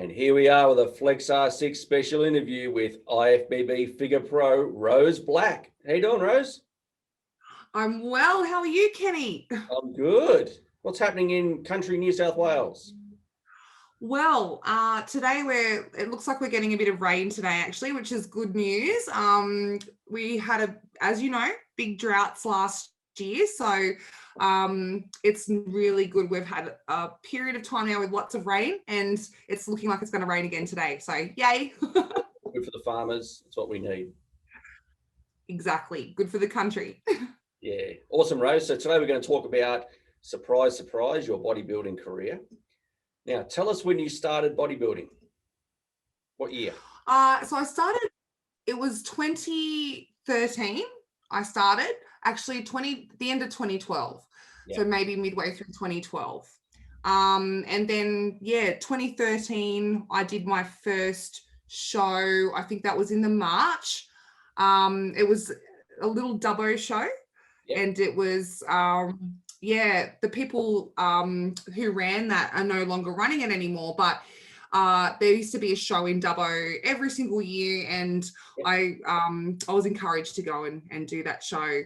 And here we are with a Flexr6 special interview with IFBB Figure Pro, Rose Black. How you doing, Rose? I'm well. How are you, Kenny? I'm good. What's happening in country New South Wales? Well, today it looks like we're getting a bit of rain today, actually, which is good news. We had as you know, big droughts last year, so it's really good. We've had a period of time now with lots of rain, and it's looking like it's going to rain again today. So, yay! Good for the farmers. That's what we need. Exactly. Good for the country. Yeah, awesome, Rose. So today we're going to talk about, surprise, surprise, your bodybuilding career. Now, tell us when you started bodybuilding. What year? So I started, it was 2013. I started actually the end of 2012. Yeah. So maybe midway through 2012. And then, 2013, I did my first show. I think that was in the March. It was a little dubbo show. Yep. And it was, the people who ran that are no longer running it anymore, but there used to be a show in Dubbo every single year, and yep. I was encouraged to go and do that show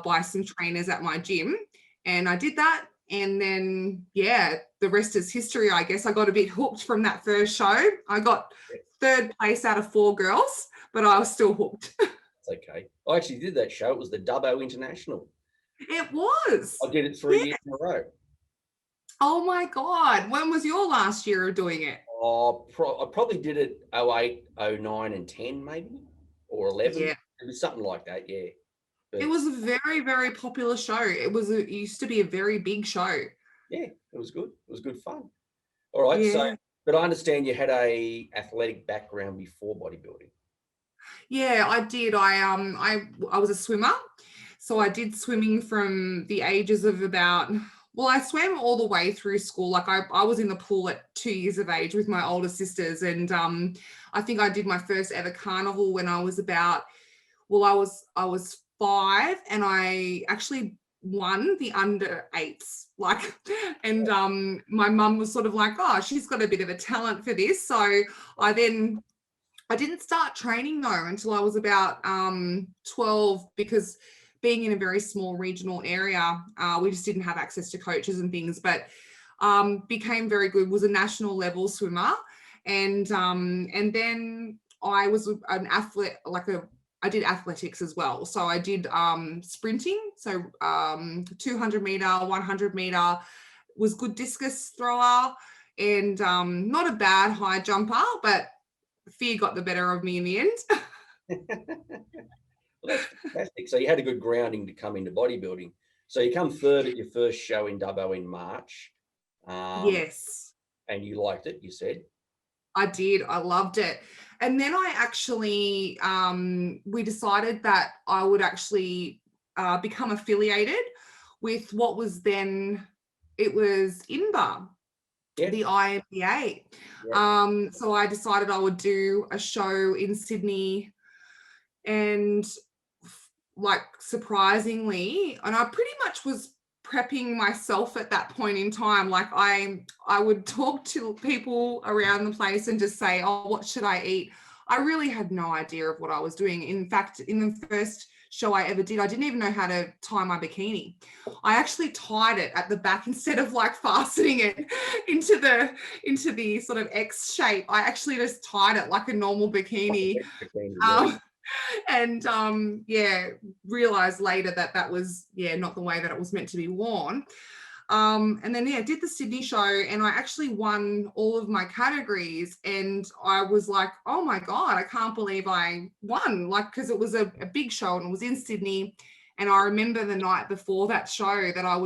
by some trainers at my gym, and I did that. And then, the rest is history, I guess. I got a bit hooked from that first show. I got third place out of 4 girls, but I was still hooked. Okay. I actually did that show. It was the Dubbo International. It was. I did it 3 years in a row. Oh my God. When was your last year of doing it? I probably did it 08, 09 and 10 maybe, or 11. Yeah. It was something like that, yeah. But it was a very, very popular show. It used to be a very big show. Yeah, it was good. It was good fun. All right, so, but I understand you had a athletic background before bodybuilding. Yeah, I did. I was a swimmer. So I did swimming from the ages of I swam all the way through school. Like I was in the pool at 2 years of age with my older sisters. And I think I did my first ever carnival when I was I was 5, and I actually won the under 8s. And my mum was sort of like, oh, she's got a bit of a talent for this. So I didn't start training though until I was about 12, because being in a very small regional area, we just didn't have access to coaches and things, but became very good, was a national level swimmer. And then I was an athlete, I did athletics as well. So I did sprinting, so 200 meter, 100 meter, was good discus thrower, and not a bad high jumper, but fear got the better of me in the end. Well, that's fantastic. So you had a good grounding to come into bodybuilding. So you come third at your first show in Dubbo in March. Yes. And you liked it, you said? I did. I loved it. And then I actually, we decided that I would actually become affiliated with what was then, it was INBA. Yep. The IFBB. Yep. So I decided I would do a show in Sydney, and surprisingly, and I pretty much was prepping myself at that point in time. I would talk to people around the place and just say, oh, what should I eat? I really had no idea of what I was doing. In fact, in the first show I ever did, I didn't even know how to tie my bikini. I actually tied it at the back instead of fastening it into the sort of X shape. I actually just tied it like a normal bikini. And realized later that was not the way that it was meant to be worn. And then did the Sydney show, and I actually won all of my categories, and I was like, oh my God, I can't believe I won, because it was a big show and it was in Sydney. And I remember the night before that show that I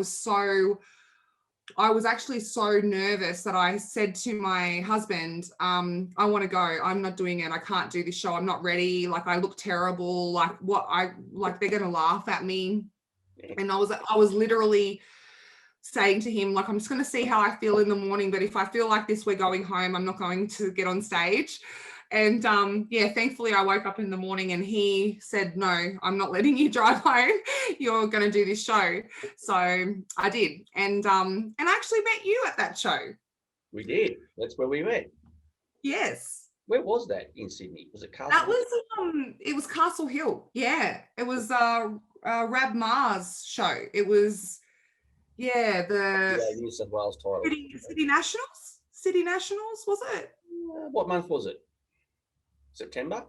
was actually so nervous that I said to my husband, I want to go. I'm not doing it. I can't do this show. I'm not ready. I look terrible. They're going to laugh at me. And I was literally saying to him, I'm just going to see how I feel in the morning. But if I feel like this, we're going home. I'm not going to get on stage. And thankfully I woke up in the morning and he said, no, I'm not letting you drive home. You're going to do this show. So I did. And I actually met you at that show. We did. That's where we met. Yes. Where was that in Sydney? Was it That Castle? was it was Castle Hill. Yeah. It was Rab Ma's show. It was the Yeah, New South Wales title. City Nationals. City Nationals, was it? What month was it? September?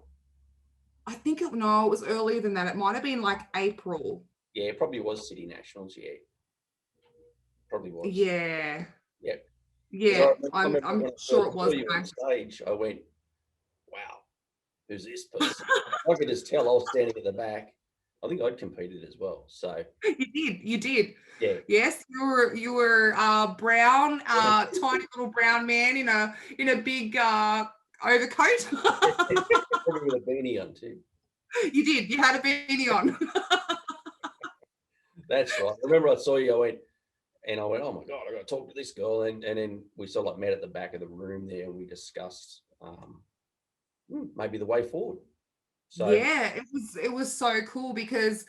I think it no, it was earlier than that. It might have been like April. Yeah, it probably was City Nationals. Yeah, probably was. Yeah. Yep. Yeah. I remember I'm when I sure first it saw was. you on stage, I went, wow, who's this person? I could just tell I was standing at the back. I think I'd competed as well. So You did. yeah. Yes, you were brown, tiny little brown man in a big overcoat. Probably with a beanie on too. You did. You had a beanie on. That's right. I remember I saw you, I went, oh my God, I got to talk to this girl. And then we sort of like met at the back of the room there and we discussed maybe the way forward. So Yeah, it was so cool because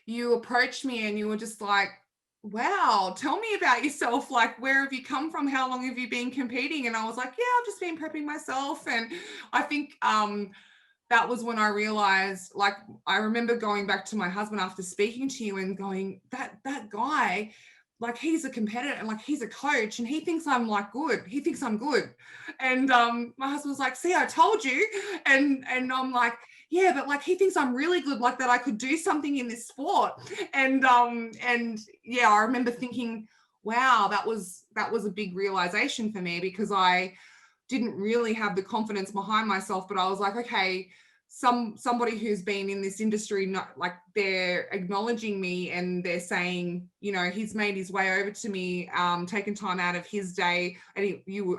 you approached me and you were just like, wow, tell me about yourself. Like, where have you come from? How long have you been competing? And I was like, yeah, I've just been prepping myself. And I think that was when I realized, like, I remember going back to my husband after speaking to you and going, that guy, like, he's a competitor and like he's a coach and he thinks I'm like good. He thinks I'm good. And my husband was like, see, I told you. And I'm like, yeah, but like he thinks I'm really good, like that I could do something in this sport. And yeah, I remember thinking, wow, that was a big realization for me because I didn't really have the confidence behind myself, but I was like, okay, somebody who's been in this industry, not like they're acknowledging me and they're saying, you know, he's made his way over to me, taken time out of his day, and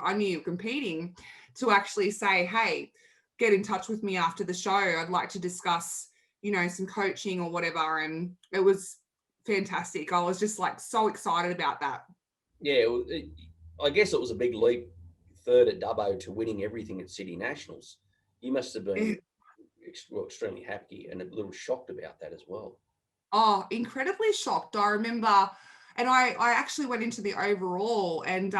I knew you were competing, to actually say, hey, get in touch with me after the show. I'd like to discuss, you know, some coaching or whatever. And it was fantastic. I was just like so excited about that. yeah, I guess it was a big leap, third at Dubbo to winning everything at City Nationals. You must have been extremely happy and a little shocked about that as well. Oh, incredibly shocked. I remember, and I actually went into the overall, and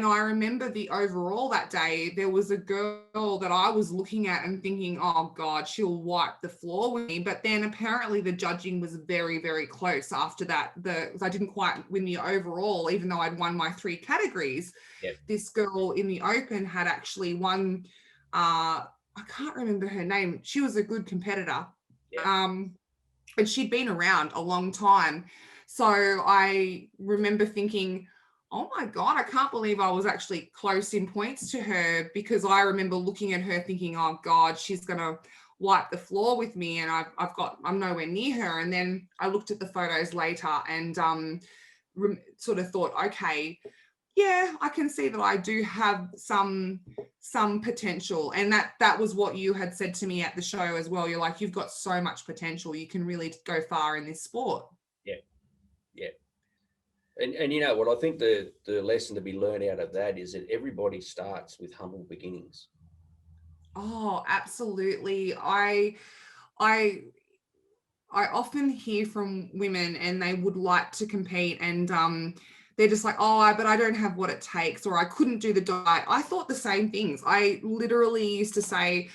I remember the overall that day, there was a girl that I was looking at and thinking, oh God, she'll wipe the floor with me. But then apparently the judging was very, very close after that. I didn't quite win the overall, even though I'd won my 3 categories. Yep. This girl in the open had actually won, I can't remember her name. She was a good competitor. Yep. And she'd been around a long time. So I remember thinking, oh my God, I can't believe I was actually close in points to her, because I remember looking at her thinking, oh God, she's going to wipe the floor with me. And I'm nowhere near her. And then I looked at the photos later and sort of thought, okay, yeah, I can see that I do have some potential. And that was what you had said to me at the show as well. You're like, you've got so much potential. You can really go far in this sport. Yeah. Yeah. And you know what, I think the lesson to be learned out of that is that everybody starts with humble beginnings. Oh, absolutely. I often hear from women and they would like to compete and they're just like, oh, but I don't have what it takes, or I couldn't do the diet. I thought the same things. I literally used to say,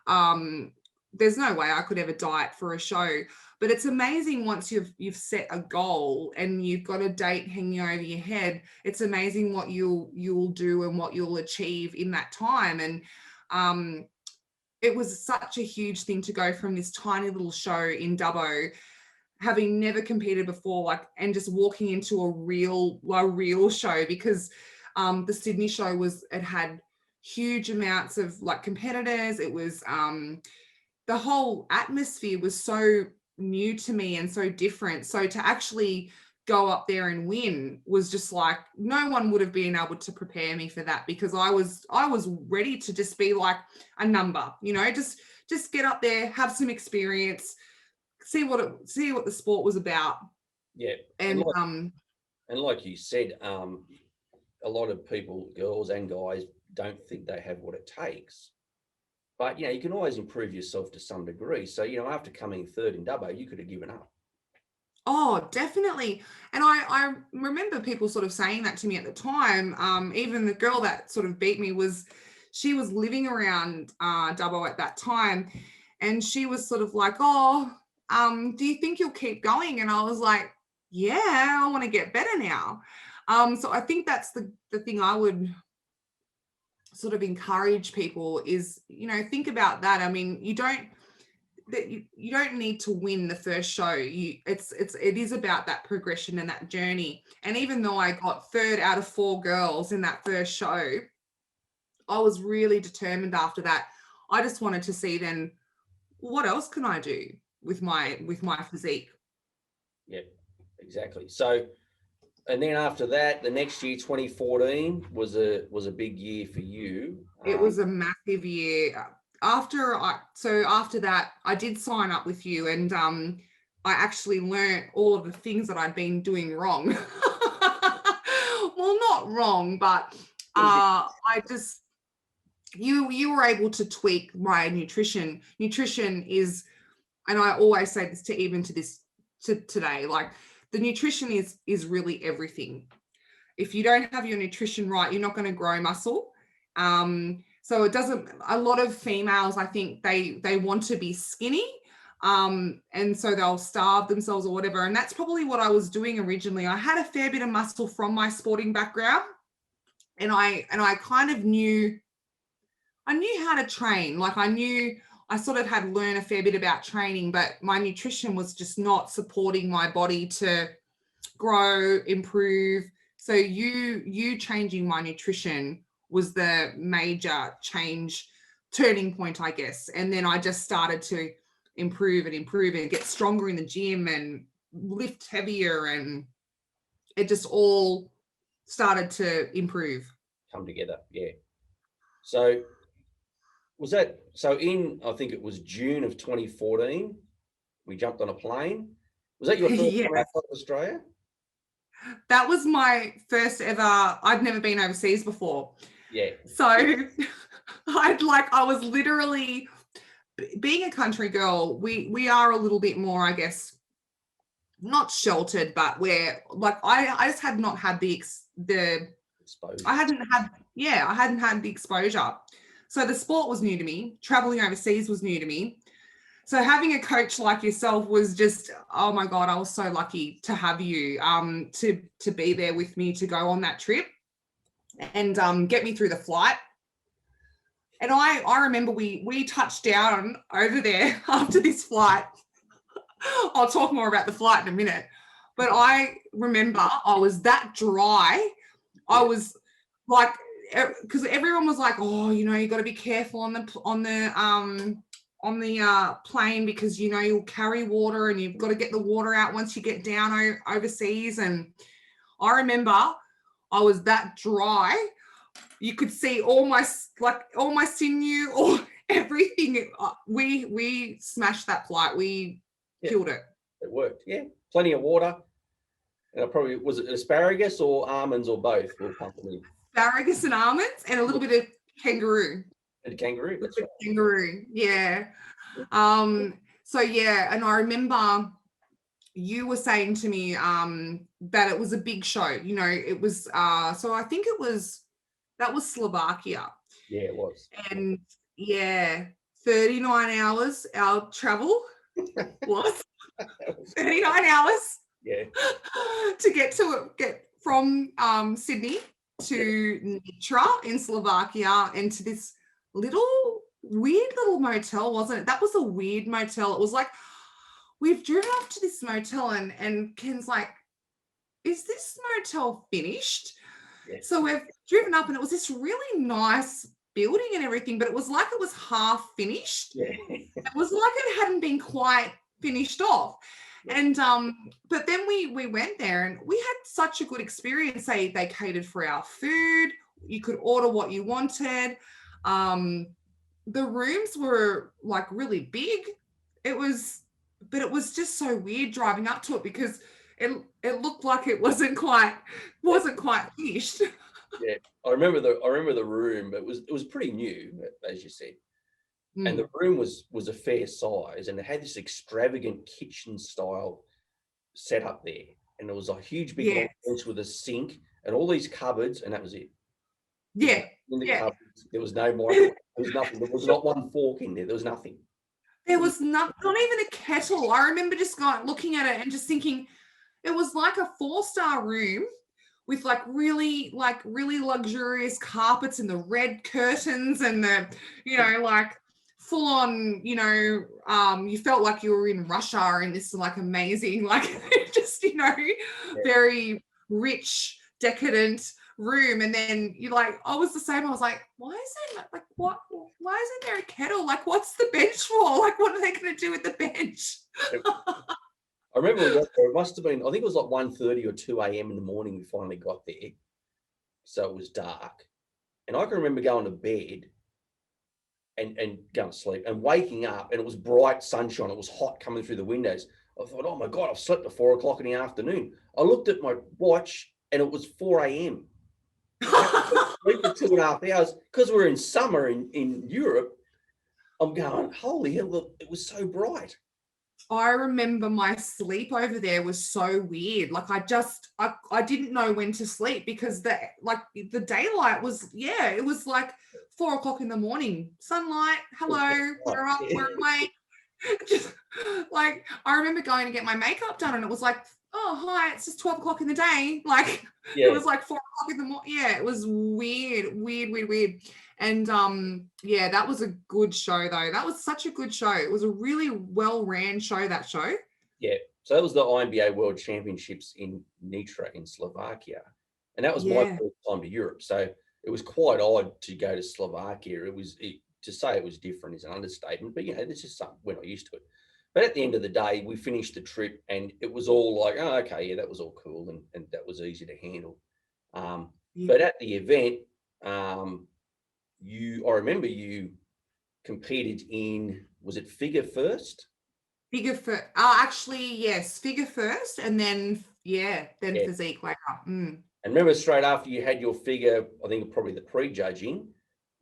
there's no way I could ever diet for a show. But it's amazing once you've set a goal and you've got a date hanging over your head. It's amazing what you'll do and what you'll achieve in that time. And it was such a huge thing to go from this tiny little show in Dubbo, having never competed before, like, and just walking into a real show, because the Sydney show it had huge amounts of like competitors. It was the whole atmosphere was so new to me and so different. So to actually go up there and win was just like, no one would have been able to prepare me for that, because I was ready to just be like a number, you know, just get up there, have some experience, see what the sport was about. Yeah. And like you said, a lot of people, girls and guys, don't think they have what it takes. But, you know, you can always improve yourself to some degree. So, you know, after coming third in Dubbo, you could have given up. oh, definitely. And I remember people sort of saying that to me at the time. Even the girl that sort of beat me she was living around Dubbo at that time, and she was sort of like, oh, do you think you'll keep going? And I was like, yeah, I want to get better now. So I think that's the thing I would sort of encourage people is, think about that. I mean, you don't need to win the first show. It is about that progression and that journey. And even though I got 3rd out of 4 girls in that first show, I was really determined after that. I just wanted to see then, what else can I do with my physique? Yeah, exactly. So, and then after that, the next year, 2014 was a big year for you. It was a massive year. After that, I did sign up with you, and I actually learnt all of the things that I'd been doing wrong. Well, not wrong, but you were able to tweak my nutrition. Nutrition is, and I always say this to today, like the nutrition is really everything. If you don't have your nutrition right, you're not going to grow muscle. So it doesn't, a lot of females, I think they want to be skinny. And so they'll starve themselves or whatever. And that's probably what I was doing originally. I had a fair bit of muscle from my sporting background, and I kind of knew how to train. Like I sort of had learned a fair bit about training, but my nutrition was just not supporting my body to grow, improve. So you changing my nutrition was the major turning point, I guess. And then I just started to improve and get stronger in the gym and lift heavier, and it just all started to improve. Come together, yeah. So I think it was June of 2014, we jumped on a plane. Was that your first Yes. time outside of Australia? That was my first ever. I'd never been overseas before. Yeah. So I was literally, being a country girl, we are a little bit more, I guess, not sheltered, but we're like, I just had not had the exposure. I hadn't had the exposure. So the sport was new to me. Traveling overseas was new to me. So having a coach like yourself was just, oh my God, I was so lucky to have you to be there with me, to go on that trip and get me through the flight. And I remember we touched down over there after this flight. I'll talk more about the flight in a minute. But I remember I was that dry. I was like, because everyone was like, oh, you got to be careful on the plane, because you'll carry water and you've got to get the water out once you get down overseas. And I remember I was that dry. You could see all my sinew, or everything. We smashed that flight. We killed it. It worked. Yeah, plenty of water. And probably, was it asparagus or almonds or both? Asparagus and almonds, and a little bit of kangaroo. And kangaroo, that's right. Kangaroo, yeah. So yeah, and I remember you were saying to me that it was a big show. It was so I think that was Slovakia. Yeah, it was. And yeah, 39 hours our travel was 39 hours. Yeah. To get from Sydney to Nitra in Slovakia, and to this weird little motel, wasn't it? That was a weird motel. It was like, we've driven up to this motel, and Ken's like, is this motel finished? Yeah. So we've driven up, and it was this really nice building and everything, but it was like it was half finished. Yeah. It was like it hadn't been quite finished off. And but then we went there, and we had such a good experience. They catered for our food. You could order what you wanted. The rooms were like really big. It was just so weird driving up to it, because it looked like it wasn't quite finished. Yeah, I remember the room. It was pretty new, as you said. And the room was a fair size, and it had this extravagant kitchen style set up there. And there was a huge big bench with a sink and all these cupboards, and that was it. Yeah, in the Yeah. cupboards. There was no microwave. There was nothing. There was not one fork in there. There was nothing. There was not even a kettle. I remember just looking at it and just thinking it was like a 4-star room with really luxurious carpets and the red curtains and the, like full on, you felt like you were in Russia in this like amazing, like just, very rich, decadent room. And then I was the same. I was like, why isn't there a kettle? Like, what's the bench for? Like, what are they going to do with the bench? I remember we got there, it must have been, I think it was like 1:30 or 2 a.m. in the morning we finally got there. So it was dark. And I can remember going to bed and going to sleep and waking up, and it was bright sunshine. It was hot coming through the windows. I thought, oh my God, I've slept at 4 o'clock in the afternoon. I looked at my watch and it was 4 a.m. Sleep for 2.5 hours because we're in summer in Europe. I'm going, holy hell, look, it was so bright. I remember my sleep over there was so weird. Like I didn't know when to sleep because the daylight was, it was like 4 o'clock in the morning. Sunlight, hello, we're up, we're awake. Just like I remember going to get my makeup done and it was like, oh hi, it's just 12 o'clock in the day. Like it was like 4 o'clock in the morning. Yeah, it was weird. And that was a good show though. That was such a good show. It was a really well ran show, that show. Yeah. So that was the INBA World Championships in Nitra in Slovakia. And that was my first time to Europe. So it was quite odd to go to Slovakia. To say it was different is an understatement, but this is something we're not used to it. But at the end of the day, we finished the trip and it was all like, oh, okay, yeah, that was all cool and that was easy to handle. But at the event, I remember you competed in, was it figure first? Figure first. Actually, yes, figure first, and then physique later. And remember, straight after you had your figure, I think probably the pre-judging,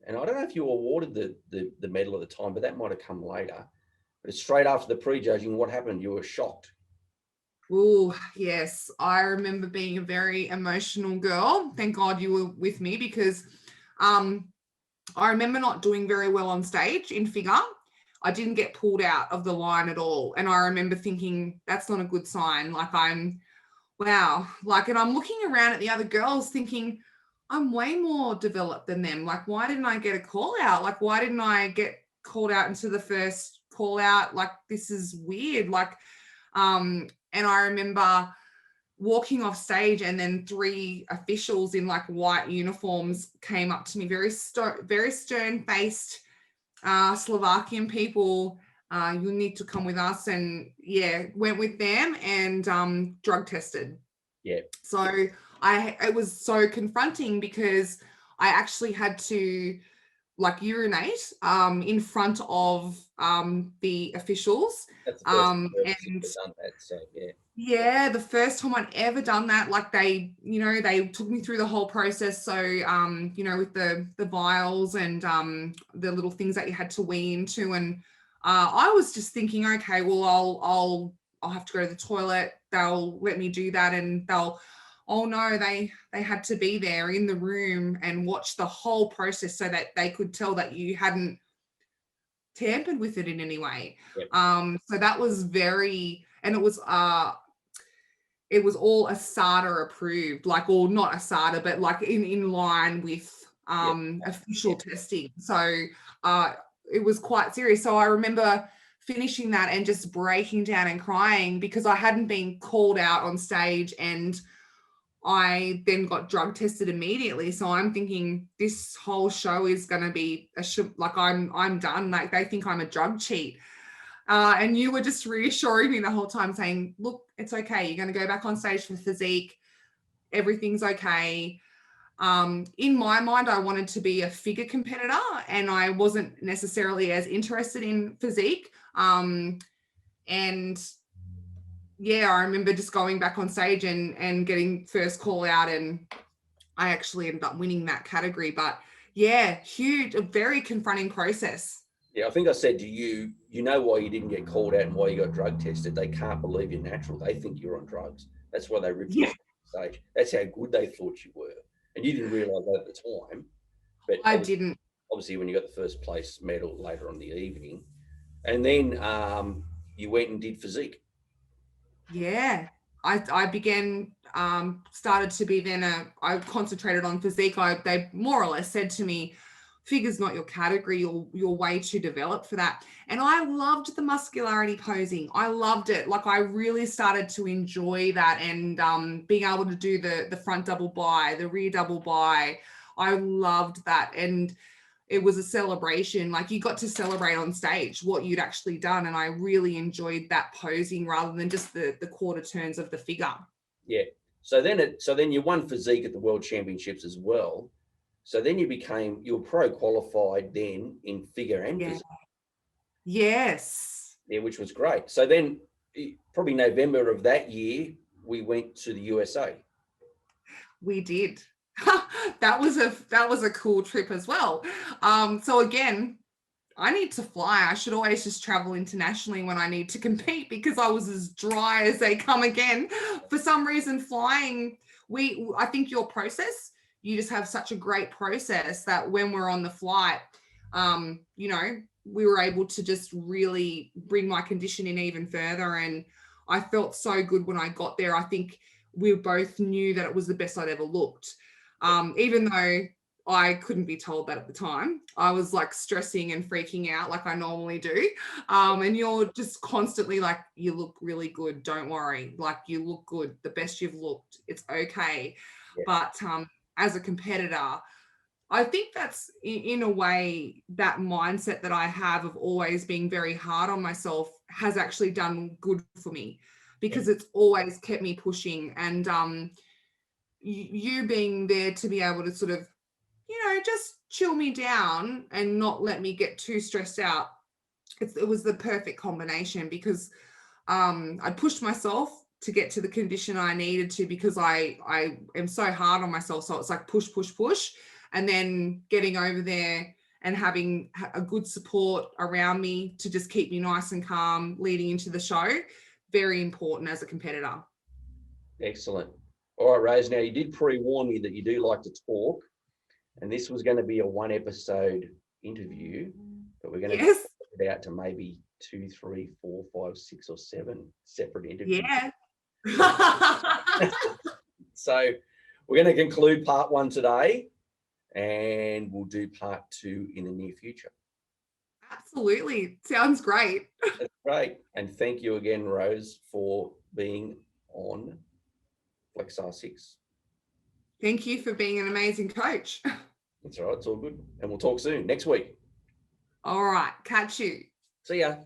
and I don't know if you were awarded the medal at the time, but that might have come later. But straight after the pre-judging, what happened? You were shocked. Oh, yes. I remember being a very emotional girl. Thank God you were with me because I remember not doing very well on stage in figure. I didn't get pulled out of the line at all. And I remember thinking, that's not a good sign. Like and I'm looking around at the other girls thinking, I'm way more developed than them. Like, why didn't I get a call out? Like, why didn't I get called out into the first call out? Like, this is weird. Like, and I remember walking off stage and then 3 officials in like white uniforms came up to me, very stern-faced Slovakian people. You need to come with us, and went with them and drug tested. Yeah. So it was so confronting because I actually had to like urinate in front of the officials. That's the first time I've and done that. So the first time I'd ever done that. Like they took me through the whole process. So with the vials and the little things that you had to wee into, and I was just thinking, okay, well I'll have to go to the toilet. They'll let me do that, and oh no, they had to be there in the room and watch the whole process so that they could tell that you hadn't tampered with it in any way. Yep. So that was and it was all ASADA approved, like, or not ASADA, but like in line with official testing. So it was quite serious. So I remember finishing that and just breaking down and crying because I hadn't been called out on stage, and I then got drug tested immediately. So I'm thinking this whole show is going to be like I'm done. Like they think I'm a drug cheat. And you were just reassuring me the whole time saying, look, it's okay. You're going to go back on stage for physique. Everything's okay. In my mind, I wanted to be a figure competitor and I wasn't necessarily as interested in physique. I remember just going back on stage and getting first call out, and I actually ended up winning that category. But huge, a very confronting process. Yeah, I think I said to you, you know why you didn't get called out and why you got drug tested. They can't believe you're natural. They think you're on drugs. That's why they ripped you off the stage. That's how good they thought you were. And you didn't realise that at the time. But I didn't. obviously when you got the first place medal later on the evening, and then you went and did physique. Yeah. I began started to be then I concentrated on physique. They more or less said to me, figure's not your category, you're way too developed for that. And I loved the muscularity posing. I loved it. Like I really started to enjoy that, and being able to do the front double bi, the rear double bi. I loved that. And it was a celebration. Like you got to celebrate on stage what you'd actually done. And I really enjoyed that posing rather than just the quarter turns of the figure. Yeah. So then you won physique at the World Championships as well. So then you were pro qualified then in figure and Yeah. physique. Yes. Yeah, which was great. So then probably November of that year, we went to the USA. We did. That was a cool trip as well. So again, I need to fly. I should always just travel internationally when I need to compete, because I was as dry as they come again. For some reason, flying, I think your process, you just have such a great process that when we're on the flight, we were able to just really bring my condition in even further. And I felt so good when I got there. I think we both knew that it was the best I'd ever looked. Even though I couldn't be told that at the time. I was like stressing and freaking out like I normally do. And you're just constantly like, you look really good. Don't worry. Like you look good. The best you've looked. It's okay. Yeah. But as a competitor, I think that's in a way that mindset that I have of always being very hard on myself has actually done good for me, because it's always kept me pushing. And you being there to be able to sort of, just chill me down and not let me get too stressed out. It was the perfect combination, because I pushed myself to get to the condition I needed to, because I am so hard on myself. So it's like push, push, push. And then getting over there and having a good support around me to just keep me nice and calm leading into the show. Very important as a competitor. Excellent. All right, Rose. Now you did pre-warn me that you do like to talk, and this was going to be a 1-episode interview, but we're going to Yes. put it out to maybe 2, 3, 4, 5, 6, or 7 separate interviews. Yeah. So we're going to conclude part 1 today, and we'll do part 2 in the near future. Absolutely. Sounds great. That's great. And thank you again, Rose, for being on Flexr6. Thank you for being an amazing coach. That's all right. It's all good. And we'll talk soon next week. All right. Catch you. See ya.